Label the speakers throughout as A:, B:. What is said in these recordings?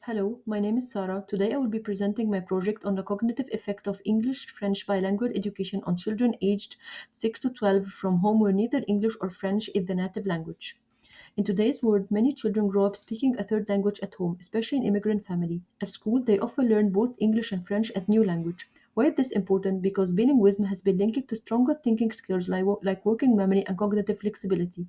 A: Hello, my name is Sarah. Today I will be presenting my project on the cognitive effect of English French bilingual education on children aged 6 to 12 from home where neither English or French is the native language. In today's world, many children grow up speaking a third language at home, especially in immigrant family. At school, they often learn both English and French as new language. Why is this important? Because bilingualism has been linked to stronger thinking skills like working memory and cognitive flexibility,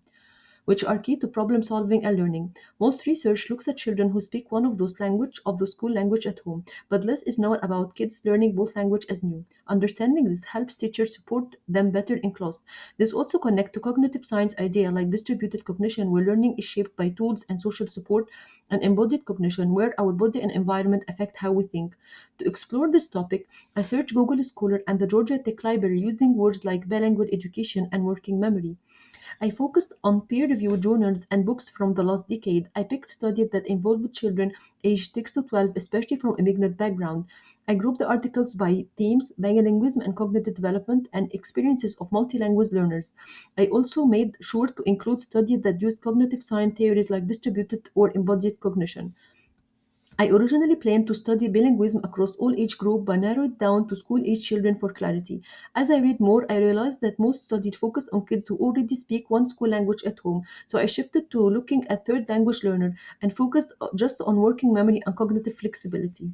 A: which are key to problem solving and learning. Most research looks at children who speak one of those language of the school language at home, but less is known about kids learning both language as new. Understanding this helps teachers support them better in class. This also connects to cognitive science idea like distributed cognition, where learning is shaped by tools and social support, and embodied cognition, where our body and environment affect how we think. To explore this topic, I searched Google Scholar and the Georgia Tech Library using words like bilingual education and working memory. I focused on peer-reviewed journals and books from the last decade. I picked studies that involved children aged 6 to 12, especially from immigrant background. I grouped the articles by themes, bilingualism and cognitive development, and experiences of multilingual learners. I also made sure to include studies that used cognitive science theories like distributed or embodied cognition. I originally planned to study bilingualism across all age groups but narrowed it down to school age children for clarity. As I read more, I realized that most studies focused on kids who already speak one school language at home, so I shifted to looking at third language learner and focused just on working memory and cognitive flexibility.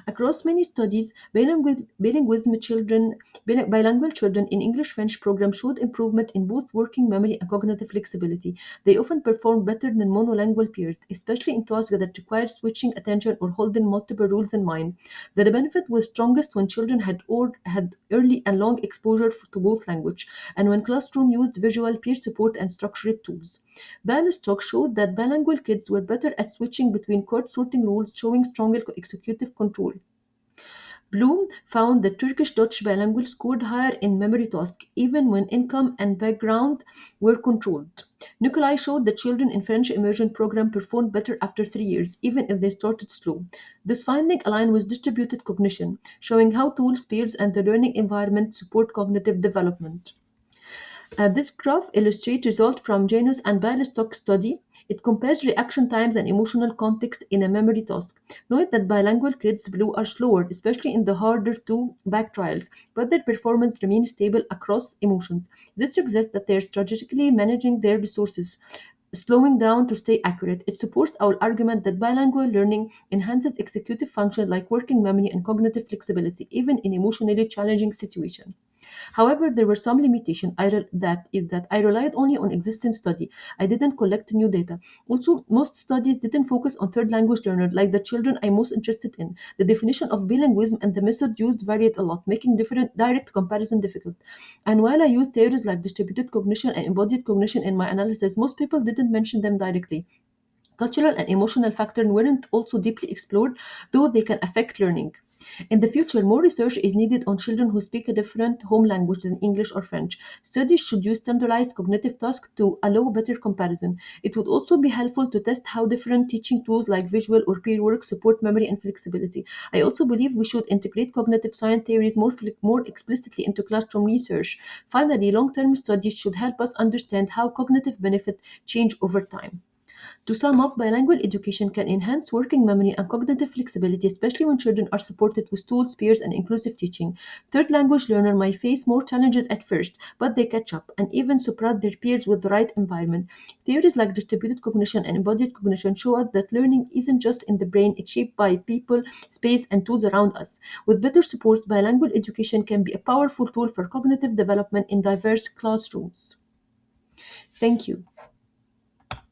A: Across many studies, bilingual children in English-French programs showed improvement in both working memory and cognitive flexibility. They often performed better than monolingual peers, especially in tasks that required switching attention or holding multiple rules in mind. The benefit was strongest when children had early and long exposure to both language, and when classroom used visual peer support and structured tools. Bialystok showed that bilingual kids were better at switching between chord sorting rules, showing stronger executive control. Bloom found that Turkish Dutch bilingual scored higher in memory tasks, even when income and background were controlled. Nikolai showed that children in French immersion program performed better after 3 years, even if they started slow. This finding aligned with distributed cognition, showing how tools, peers, and the learning environment support cognitive development. This graph illustrates results from Janus and Bialystok study. It compares reaction times and emotional context in a memory task. Note that bilingual kids blue are slower, especially in the harder to back trials, but their performance remains stable across emotions. This suggests that they are strategically managing their resources, slowing down to stay accurate. It supports our argument that bilingual learning enhances executive function like working memory and cognitive flexibility, even in emotionally challenging situations. However, there were some limitations that I relied only on existing study. I didn't collect new data. Also, most studies didn't focus on third language learners like the children I'm most interested in. The definition of bilingualism and the method used varied a lot, making different direct comparison difficult. And while I used theories like distributed cognition and embodied cognition in my analysis, most people didn't mention them directly. Cultural and emotional factors weren't also deeply explored, though they can affect learning. In the future, more research is needed on children who speak a different home language than English or French. Studies should use standardized cognitive tasks to allow better comparison. It would also be helpful to test how different teaching tools like visual or peer work support memory and flexibility. I also believe we should integrate cognitive science theories more explicitly into classroom research. Finally, long-term studies should help us understand how cognitive benefit change over time. To sum up, bilingual education can enhance working memory and cognitive flexibility, especially when children are supported with tools, peers, and inclusive teaching. Third language learners might face more challenges at first, but they catch up and even surpass their peers with the right environment. Theories like distributed cognition and embodied cognition show us that learning isn't just in the brain, it's shaped by people, space, and tools around us. With better supports, bilingual education can be a powerful tool for cognitive development in diverse classrooms. Thank you.